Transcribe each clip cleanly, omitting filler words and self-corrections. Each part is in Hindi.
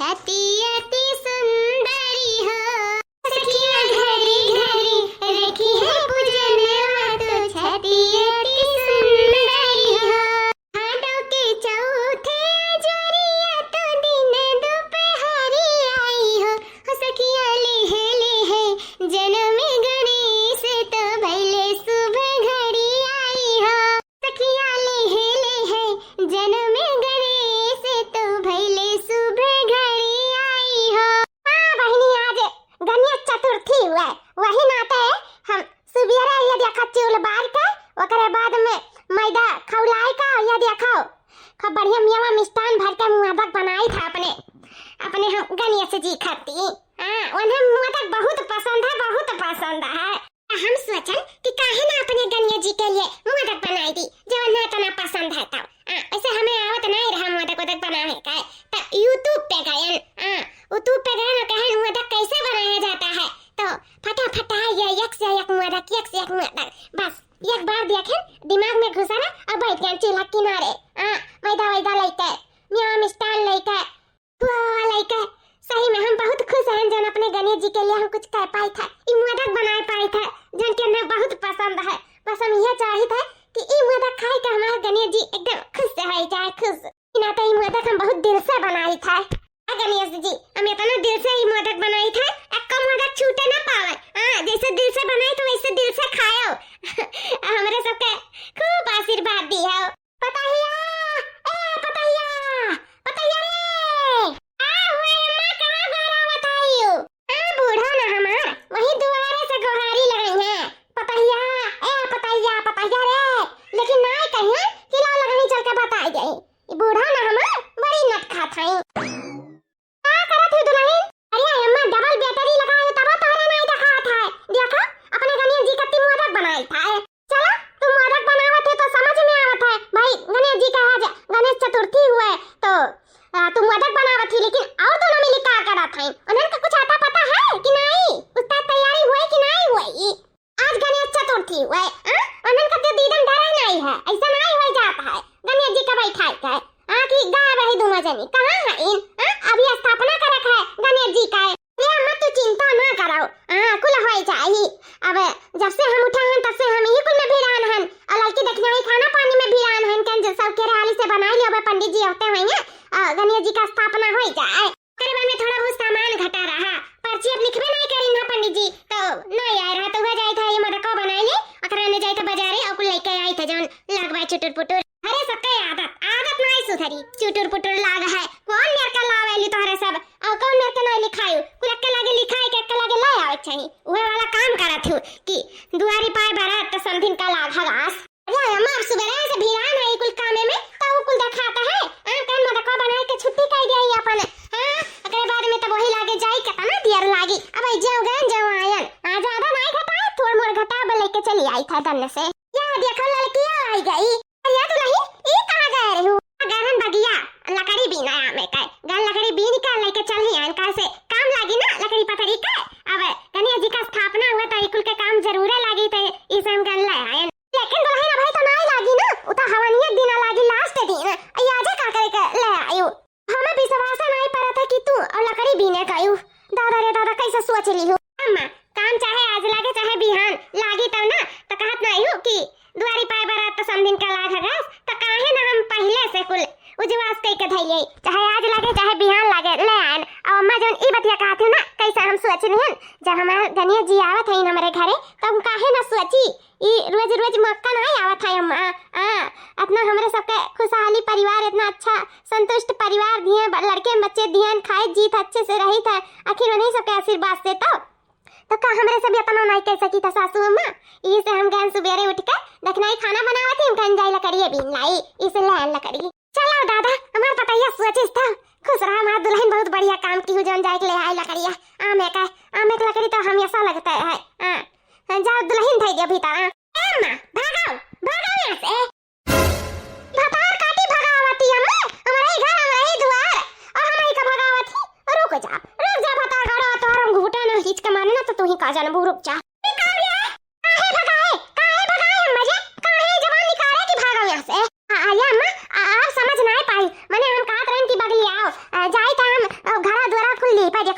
छाती अति सुंदरी हो, सखियां घरी घरी रखी है पूजनवा तो छाती अति सुंदरी हो। हाथों के चौथे जोरिया तो दिन दोपहरी आई हो, सखियां लेहे जन्म गणेश तो भैले सुबह घड़ी आई हो, सखियां लेहे जन्म गणेश तो भैले सुबह घड़ी आई हो। हाँ बहनी, आज गणेश चतुर्थी हुआ, वही नाते हम सुबेरे ये देखा चूल बार के ओकरे बाद में मैदा खौलाई का ये देखो खूब बढ़िया मियावा मिष्ठान भर के मोदक बनाई था अपने हम गणेश जी खाती। उन्हें मोदक बहुत पसंद है। हम सोचन कि काहे ना अपने गणेश जी के लिए मोदक बनाई दी, जो उन्हें इतना पसंद है। तब ऐसे हमें आवत नहीं रहा मोदक बनाने का, तब यूट्यूब पे गए ना कहे मोदक कैसे बनाया जाता है, तो फटाफट ये एक से एक मोदक बस एक बार देखे दिमाग में घुसा ना और बैठ गए चूल्हा किनारे। मैदा लेके मियाँ मिष्ठान लेके सही में हम बहुत खुश हैं जन अपने गणेश जी के लिए हम कुछ कर पाई था, ई मोदक बनाए पाई था जन के हमें बहुत पसंद है। बस हम यह चाही था कि ई मोदक खाए के हमारे गणेश जी एकदम खुश हो जाए, खुश। ना तो ई मोदक हम बहुत दिल से बनाई था। गणेश जी हम इतना दिल से ई मोदक बनाई था, एक मोदक छूटे ना पावे। जैसे दिल से बनाए तो वैसे दिल से खाओ। हमरे सबके खूब आशीर्वाद दिया। पतैया रे बूढ़ा ना हमार वही दुआरे से गोहारी लगाई है, पतैया रे, लेकिन नाय कहिए हिला लगानी चल के बताई गई। बूढ़ा ना हमार बड़ी नट खात हई। का करत ही दुल्हन? अरे अम्मा डबल बैटरी लगाई तब तोहरा नहीं दिखात है। देखो अपने गणेश जी कत्ती मोदक बनाई था। चलो तुम मोदक बनावत है तो समझ में आवत है भाई गणेश जी का आज गणेश चतुर्थी हुए तो तुम मोदक बनावत ही, लेकिन और दोनों मिली का करत है? उन्हें का कुछ आता पता है कि नहीं? उसका तैयारी हुई कि नहीं हुई? आज गणेश चतुर्थी हुए, उन्हें का तो दीदन डरा नहीं है, ऐसा नहीं हो जाता है। गणेश जी का बैठाई का कि गाय रही दोनों जनी कहां है इन? अभी स्थापना करक है गणेश जी का। ये मत तू चिंता ना करो, कुल हो जाई। अब जब से हम उठे हैं तब से हम ही कुल में भिड़ान हन, और लड़की देखना ही खाना पानी में भिड़ान हन के सब के हाली से बनाई लियो। पंडित जी होते हैं गणेश जी का स्थापना हो जाए, करीबन में थोड़ा बहुत सामान घटा रहा, पर्ची अब लिखबे नहीं करी ना पंडित जी, तो नहीं आए रहा तो हो जाए था ये मोदक बनाई ले अकरा ने जाए था बाजारे और कुल लेके आई था जौन लगवाए चुटुर पुटुर। अरे सबके आदत नहीं सुधरी, चुटुर पुटुर लाग है। कौन मेरे का लावेली तोहरे सब और कौन मेरे का नहीं लिखायो? कुल के लागे लिखाई के लागे ले आवे चाहिए। ओहे वाला काम करत हूं कि दुआरी पाए बारात तो समथिन का लाग हगास। अरे अम्मा अब सुबह से भिड़ान है कुल कामे में तो कुल दिखाता है। कौन मोदक बनाए के छुट्टी कर दिया अपन। अगले बाद में तो वही लागे जाई कितना देर लागी। अब जाओ आयन ज्यादा नहीं घटा, थोड़ा मोड़ घटा बल लेके चली आई था दन से। या देखो लड़कियां आई गई। या तो नहीं ई कहां गए रहू? गहन बगिया लकड़ी बीना में का गन लकड़ी बीन का लेके चली आन का से काम लागी ना लकड़ी पतरी का। अब गणेश जी का स्थापना हुआ तो कुल के काम जरूर लागी तो इस हम गन ले आयन, लेकिन दुल्हन भाई तो नहीं लागी ना, उता हवनिया दिन लागी लास्ट दिन। आजे का करे के ले आयो। हमें विश्वास नहीं पड़ा था कि तू और लकड़ी बीने का आयो। दादा रे दादा कैसे सोच ली हो? अम्मा काम चाहे आज लागे चाहे बिहान लागी तब ना तो कहत नहीं हो कि दुआरी पाए बारात तो समदिन का लाग हगास, तो काहे ना हम पहले से कुल उजवास कई के धइले चाहे आज लागे चाहे बिहान लागे ले आन। और अम्मा जन ई बतिया कहत ना कैसे हम सोच लिहन जब हमारे गणेश जी आवत है हमारे घरे तो हम काहे ना सोची ई रोज मौका नहीं आवत है। अम्मा अपना हमरे सबके खुशहाली परिवार इतना अच्छा संतुष्ट परिवार दिए, लड़के बच्चे दिए, खाए जीत अच्छे से रही था, आखिर उन्हीं सबके आशीर्वाद से तो का हमरे सब इतना नहीं कह सकी था सासू अम्मा। ई से हम गन सुबेरे उठ के देखना ही खाना बनावत हम कन जाई लकड़ी बीन लाई इसे ले लकड़ी। चलो दादा हमार पतैया सोचिस था खुश रहा, हमार दुल्हन बहुत बढ़िया काम की हो जन जाए ले आई लकड़िया। आमे का लकड़ी तो हमेशा लगता है। जाओ दुल्हन थई गया भीतर। अम्मा भागो यहाँ से। भतार काटी भगावती अम्मा, हमारे घर हमारे द्वार और हमारी का भगावती। रुक जा भतार गड़ा तो हम घूटा ना हिच के मारना तो तू ही का जान रुक जा। काहे भगाए अम्मा जी? काहे जवान निकाले कि भागो यहाँ से? आया अम्मा आप समझ नहीं पाई, माने हम कहत रहन कि बगली आओ जाई त हम घर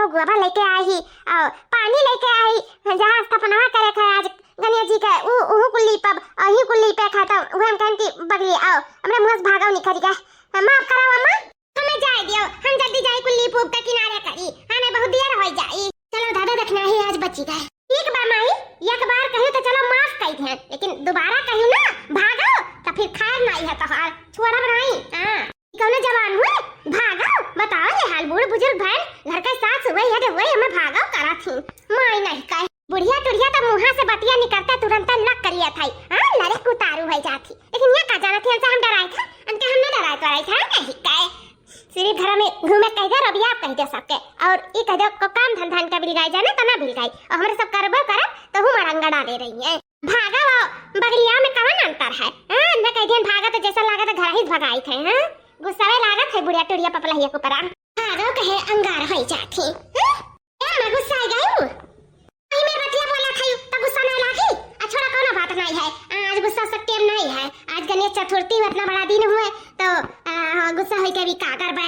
को गोबर लेके आई ही और पानी लेके आई जहां स्थापना करे थे आज गणेश जी के ऊ कुल्ली पर अही कुल्ली पे खाता वो हम कहन की बगली आओ हमरा मुंह से भागो निकल गए माफ कराओ अम्मा हमें जाए दियो हम जल्दी जाए कुल्ली पूब के किनारे करी हमें बहुत देर हो जाई चलो दादा देखना ही आज बच्ची का एक बार माई एक बार कहियो तो चलो माफ कर दिया लेकिन दोबारा कहियो ना भागो तो फिर खैर नहीं है तोहार छोड़ा बनाई हां कौन जवान हुए भागो बताओ ये हाल बूढ़ बुजुर्ग भैन घर के साथ सुबह है वही हमें भागो करा थी माई नहीं कहे बुढ़िया टुढ़िया तो मुंह से बतिया निकलता तुरंत लग करिया था हां लड़े कुतारू हो जाती लेकिन ये का जाना थी हमसे हम डराए थे अंते हमने डराए तो आई था नहीं कहे सिर्फ घर में घूमे कह दे रबिया आप कह दे सबके और ई कह दे को काम धंधा का बिल गाय जाने तो ना बिल गाय और हमरे सब करबो करे तो हम रंगड़ा दे रही है भागा वो बगलिया में कौन अंतर है हां न कह दिन भागा तो जैसा लगा तो घर ही भगाई थे हां गुस्सावे लागत है बुढ़िया टुढ़िया पपलहिया को परा भागो कहे अंगार हो जाती ए मैं गुस्सा आ गई हूं आई मेरे बतिया बोला था तो गुस्सा नहीं लागी छोड़ा कोनो बात नहीं है आज गुस्सा सब टाइम नहीं है आज गणेश चतुर्थी इतना बड़ा दिन हुए तो गुस्सा होई के भी का करबे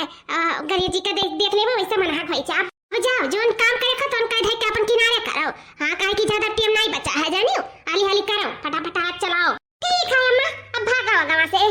गणेश जी के देख लेबो वैसे मनहा होई जा अब जाओ जोन काम करे खतन कह दे के अपन किनारे करो हां काहे की ज्यादा टाइम नहीं बचा है जानियो आली हाली करो फटाफट हाथ चलाओ ठीक है अम्मा अब भागो गांव से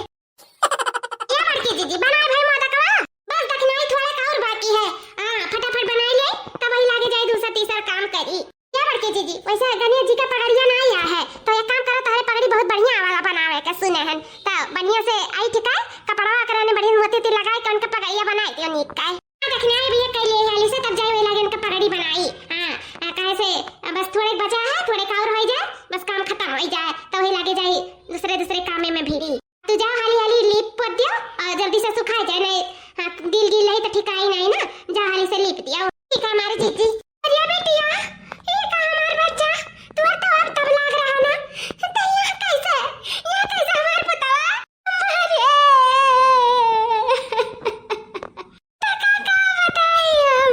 ये बड़की दीदी बनाए भाई मोदकवा बस देखना ही थोड़ा का और बाकी है हां फटाफट बनाई ले तब वही लागे जाए दूसरा तीसरा काम करी क्या बड़की दीदी वैसे गणेश जी का पगड़िया ना आया है तो एक काम करो तारे पगड़ी बहुत बढ़िया वाला बनावे के सुने हन तो बढ़िया से आई ठीक है कपड़ा कराने बढ़िया मोती लगाए के उनका पगड़िया बनाई दियो नीक का देखने आई भैया कह लिए हाली से तब जाए वही लागे उनका पगड़ी बनाई हां कहे से बस थोड़े बचा है थोड़े का और हो जाए बस काम खत्म हो जाए तो वही लागे जाए दूसरे काम में भिड़ी तू जाओ हाली हाली लीप पोत दियो और जल्दी से सुखा जाए नहीं दिल गिल नहीं तो ठिकाई नहीं ना जा हाली से लीप दियो ठीक है हमारी जीजी अरे बेटिया ये का हमार बच्चा तू तो अब तब लाग रहा ना तो ये कैसे हमार बतावा अरे तका का बताई हम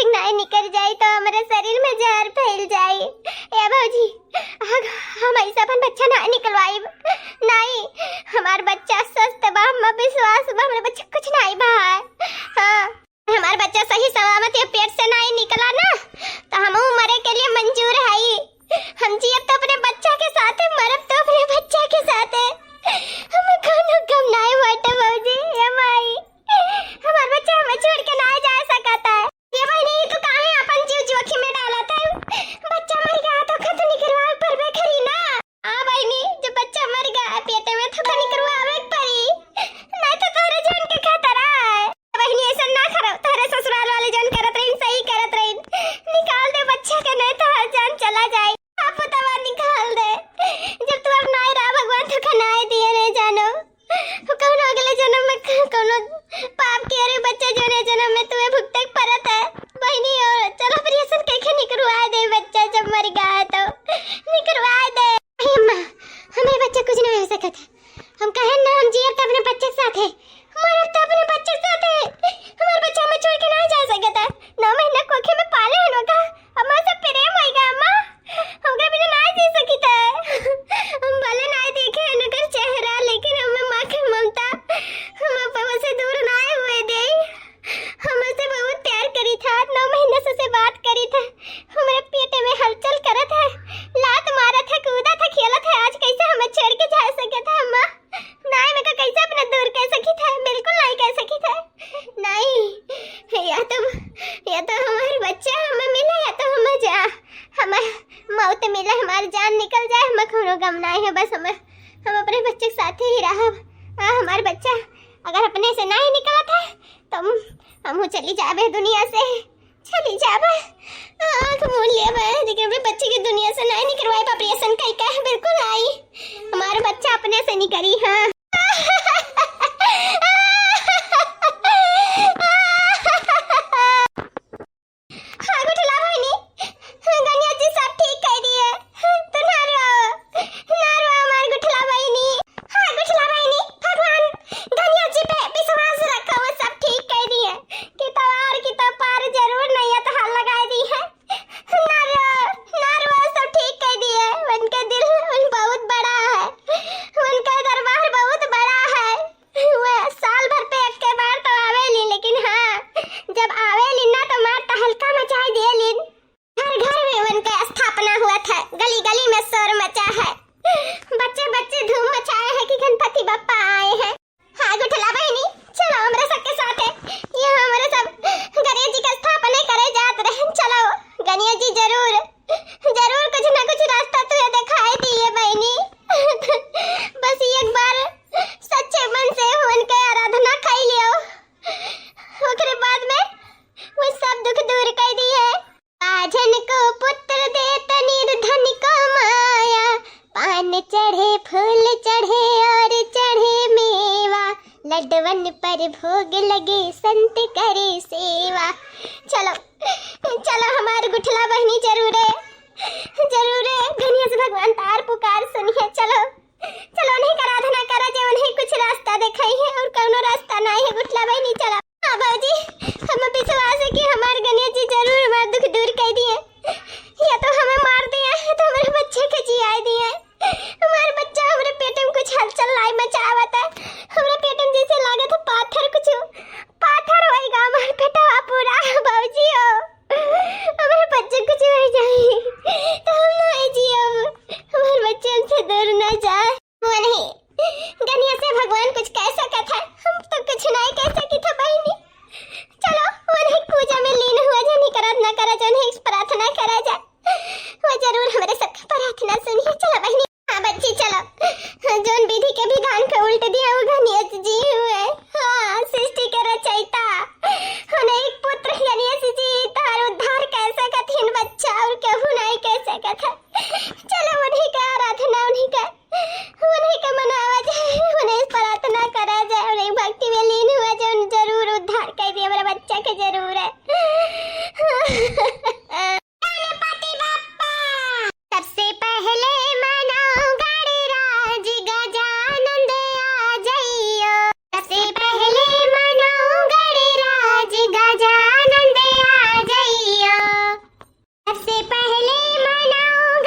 अम्मा निकल जाए तो हमारे शरीर में जहर फैल जाए। ए भौजी हम ऐसा अपन बच्चा ना निकलवाई नहीं। हमार बच्चा स्वस्थ बा, हम विश्वास बा, हमारे बच्चा कुछ नहीं बा। हां हमार बच्चा सही सलामत ये पेट से नहीं निकला ना तो हम मरे के लिए मंजूर है। हम जियब तो अपने बच्चा के साथ है, मरब तो अपने बच्चा के साथ है। हमें कोनो गम नहीं बाटे भौजी। ये माई हमार बच्चा हमें छोड़ के ना जा सकता है। ये बहनी तो काहे अपन जीव जोखिम में डालत है? बच्चा मर गया तो खत निकलवा परबे खरी ना। हां बहनी जब बच्चा मर गया पेट में तो निकलवावे पड़ी, नहीं तो तोरे जान के खतरा है। बहनी ऐसा ना करो, तोरे ससुराल वाले जान करत रही सही करत रही। निकाल दे बच्चा के, नहीं तो जान चला जाए। आप तवा निकाल दे। जब तू अब नहीं रहा भगवान तो खनाए दिए रे जानो। कौनो अगले जन्म में कौनो पाप किया रे बच्चा जो ने जन्म में तुम्हें भुगते परत है। बहनी और चलो ऑपरेशन कैसे निकलवा दे बच्चा जब मर गया तो निकलवा दे। अम्मा हमें बच्चा कुछ नहीं हो सकता। हम कहे ना हम जिए तो अपने बच्चे के साथ है, हमारे तो अपने बच्चे के साथ है। हमारा बच्चा हमें छोड़ के नहीं जा सकता। 9 महीना कोखे में पाले हन का अम्मा से प्रेम होएगा। अम्मा हमके बिना नहीं जी सकी था। हम भले नहीं देखे उनका चेहरा लेकिन हमें मां की ममता हम पापा से दूर नहीं हुए दे। हमसे बहुत प्यार करी था, 9 महीने से बात करी था, हमारे पेट में हलचल करा था, लात मारा था, कूदा था, खेला था। आज कैसे हमें छोड़ के जा सके था? अम्मा नहीं मैं कैसे अपना दूर कह सकी था? बिल्कुल नहीं कह सकी था। नहीं या तो हमारे बच्चा हमें मिला या तो हमें मौत मिला, हमारी जान निकल जाए। हमें कोनो गम नहीं है, बस हम अपने बच्चे के साथ ही रहा। हमारे बच्चा अगर अपने से नहीं निकला था तो हम चली जावे दुनिया से, चली जावे। आँख मूंद लिया मैं, लेकिन अपने बच्चे की दुनिया से नहीं निकलवाई। ऑपरेशन कई का है बिल्कुल आई, हमारा बच्चा अपने से निकली। हाँ लड्डवन पर भोग लगे संत करे सेवा। चलो चलो हमारे गुठला बहनी जरूर है धनिया से भगवान तार पुकार सुनिए। चलो चलो उन्हीं का आराधना करा जे उन्हीं कुछ रास्ता दिखाई है और कोनो रास्ता नहीं है। गुठला बहनी चला। हाँ बाबूजी हमें विश्वास है कि हमारे गणेश जी जरूर हमारा दुख दूर कर दिए, या तो हमें मार दिया है तो हमारे बच्चे के जिया दिए। हमारे बच्चा हमारे पेट में कुछ हलचल लाई मचावा था, हमारे पेट में जैसे लगा था पाथर होएगा हमारे पेटा पूरा। बाबूजी हो हमारे बच्चे कुछ हो जाए तो हम नहीं जिए, हमारे बच्चे हमसे दूर न जाए। वो नहीं गनिया से भगवान कुछ कह सका था, हम तो कुछ नहीं कह सकी था बहनी। चलो वो नहीं पूजा में लीन हुआ जो नहीं करा ना करा, जो नहीं प्रार्थना करा जा वो जरूर हमारे सबकी प्रार्थना सुनिए। चलो बहनी। हाँ बच्ची चलो, जोन विधि के विधान पे उल्ट दिया वो गणेश जी हुए। हाँ सृष्टि के रचयिता उन्हें एक पुत्र गणेश जी तार उद्धार कर सकत हिन बच्चा और केहू नहीं कर सकत है। चलो उन्हीं का आराधना उन्हीं का मनावा जाए, उन्हें प्रार्थना करा जाए, उन्हें भक्ति में लीन हुआ जो जरूर उद्धार कर दिया हमारे बच्चा के जरूर है। सबसे पहले मनाओ गणराज गजानंद आ जाइयो। सबसे पहले मनाओ गणराज गजानंद आ जाइयो। सबसे पहले मनाओ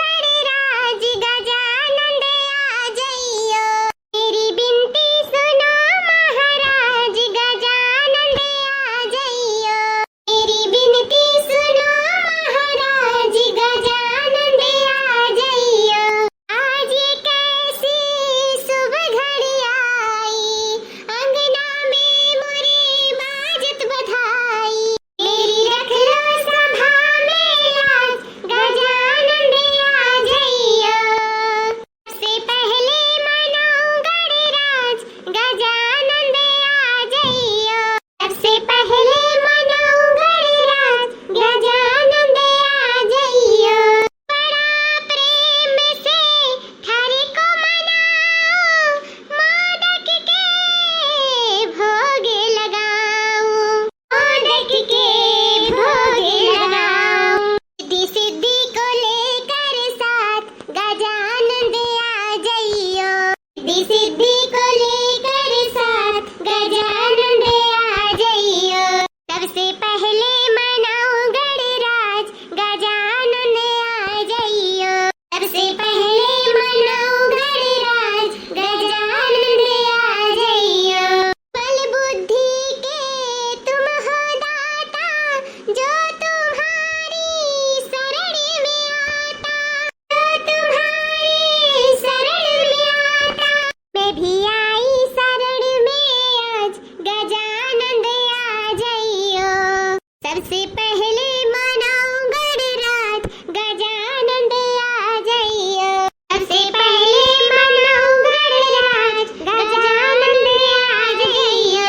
सबसे पहले मनाओ गणराज गजानंद आ जाइयो। सबसे पहले मनाओ गणराज गजानंद आ जाइयो।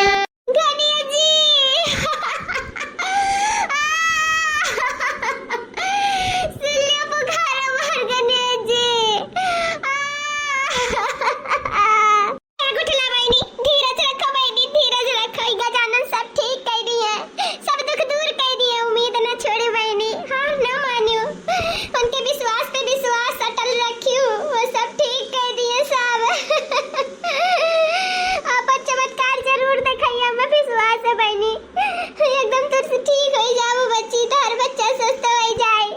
गणेश जी सुनिए पुकारो मार गणेश जी। गुठला बहनी धीरज रखो, बहनी धीरज रखो। गजानन सब ठीक कर दिए, सब दुख दूर कर दिए। उम्मीद न छोड़े बहनी, हार न मानियो, उनके विश्वास पे विश्वास अटल रखियो, वो सब ठीक कर दिए सब। आप चमत्कार जरूर दिखाइए, हमें विश्वास है बहनी। एकदम तुरंत ठीक हो जाओ बच्ची, तो हर बच्चा स्वस्थ हो जाए,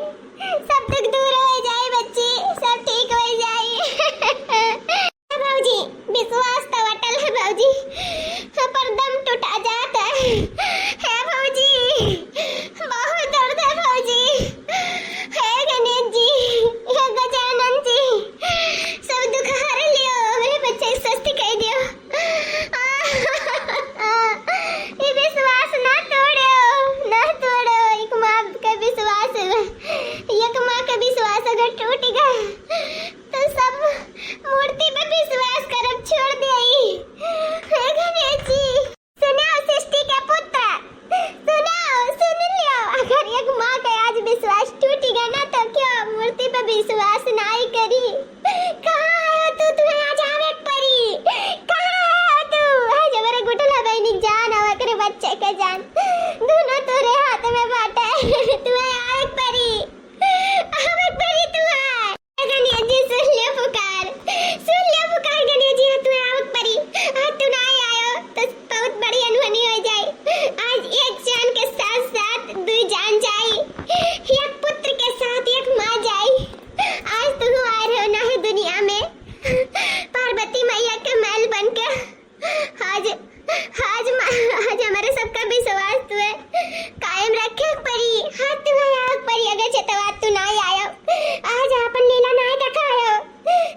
सब दुख दूर हो जाए बच्ची, सब ठीक हो जाए। भाऊजी विश्वास तो अटल है भाऊजी, पर दम टूटा जाता है भाऊजी, बहुत दर्द है भाऊजी। हे गणेश जी, हे गजानन जी, सब दुख हर लियो, मेरे बच्चे स्वस्थ कर दियो। ये विश्वास ना तोड़ो, ना तोड़ो। एक माँ का विश्वास, एक माँ का विश्वास अगर टूट गया तो सब मूर्ति पे विश्वास करब छोड़ देई। हे गणेश जी, सुनाओ सृष्टि के पुत्र, सुनाओ, सुन लियो। अगर एक माँ का आज विश्वास टूट गया ना, तो क्या मूर्ति पे विश्वास नहीं करी? कहाँ आयो तू? तुम्हें आज आवे परी, कहाँ आयो तू? आज हमारे गुटला बहनी जान और करे बच्चे के जान दोनों तेरे हाथ में बाटा है। तुम्हें आवे परी, आवे परी तू है। गणेश जी सुन लियो पुकार, सुन लियो पुकार गणेश जी, तू आवे परी। आज तू नहीं आयो तो बहुत बड़ी अनहोनी हो जाए। आज एक जान के साथ साथ दो जान जाए, एक पुत्र के साथ एक माँ जाए। आज तुम आ रहे हो ना है दुनिया में पार्वती मैया के महल बनकर। आज हमारे सबका विश्वास तुझे कायम रखे परी। हाँ तुम्हें आग परी, अगर चतवा तू नहीं आयो, आज अपन लीला नहीं दिखायो,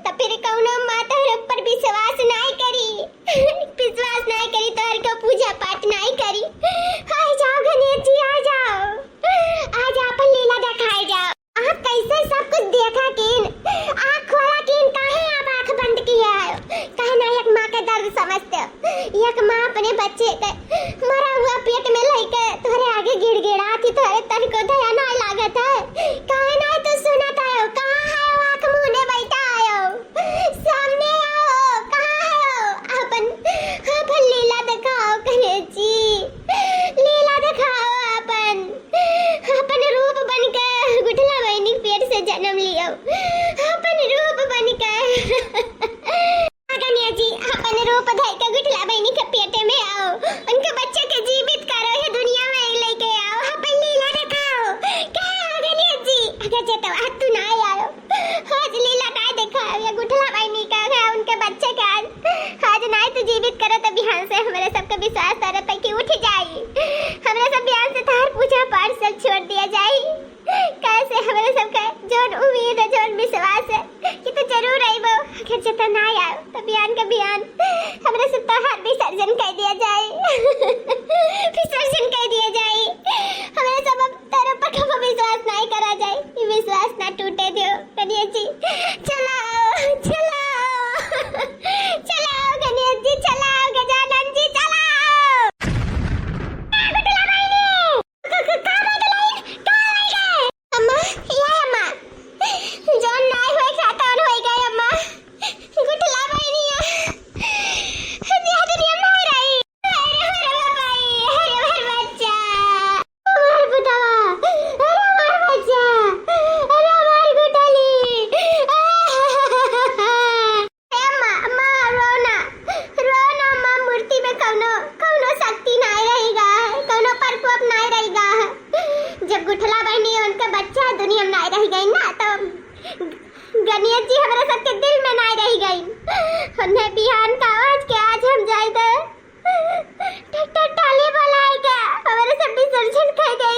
तो फिर कौनो माता पर विश्वास नहीं करी, विश्वास नहीं करी तो हर को पूजा पाठ नहीं करी। आ जाओ गणेश जी, आ जाओ, आज अपन लीला दिखाए जाओ। आप कैसे सब कुछ देखा किन, आँख खोला किन, काहे आप आँख बंद किया है? काहे ना एक माँ का दर्द समझते हो? एक माँ अपने बच्चे के मरा हुआ पेट में लेके तुम्हारे आगे गिड़गिड़ाती, तुम्हारे तन को दया ना लागत है? काहे ना तो सुनत आयो? कहाँ है वो आँख मुंने बैठा आयो? सामने आओ, कहाँ है अपन लीला दिखाओ गणेश जी, लीला दिखाओ। अपन रूप बनकर गुठला बहनी पेट से जन्म लियो, अपन रूप बनकर गणेश जी, अपन रूप धर के गुठला बहनी के पेटे में आओ, उनके बच्चे के जीवित करो, ये दुनिया में लेके आओ, अपन लीला दिखाओ। क्या गणेश जी, अगर चेतवा तू ना आयो, आज लीला ना दिखाओ, ये गुठला बहनी का है, उनके बच्चे का आज नहीं तो जीवित करो, तो बिहान से हमारे सबका विश्वास तारे पे की उठ जाए। हमारे सब बिहान से तार पूजा पाठ सब छोड़ दिया जाए। कैसे हमारे सबका जोन उम्मीद है, जोन विश्वास है कि तो जरूर आइबो, अगर जता ना आयो तो बिहान का बिहान हमारे सब तार विसर्जन कर दिया जाए। विसर्जन कर दिया जाए। हमारे सब अब तारे पर कभी विश्वास नहीं करा जाए, ये विश्वास ना टूटे दियो गणेश जी। चलाओ चलाओ चलाओ गणेश जी, चलाओ गजानन जी, चलाओ। अम्मा, ये अम्मा, जोन नहीं हुए खाता और हो गए अम्मा। गुठला बहनी है, दुनिया नहीं रही। अरे भाई, अरे बच्चा, हमार पुतवा, अरे हमार बच्चा, अरे हमार गुठली। अम्मा अम्मा रोना रोना अम्मा, मूर्ति में कौनो शक्ति नहीं रहेगा, कौनो प्रकोप नहीं रहेगा। जब गुठला बहनी उनका बच्चा दुनिया में नहीं रह गई ना, तो गणेश जी हमारे सबके दिल में नहीं रह गई। उन्हें बिहान का आज के आज हम जाए तो ट्रैक्टर टाली बोलाएगा, हमारे सब विसर्जन कर गए।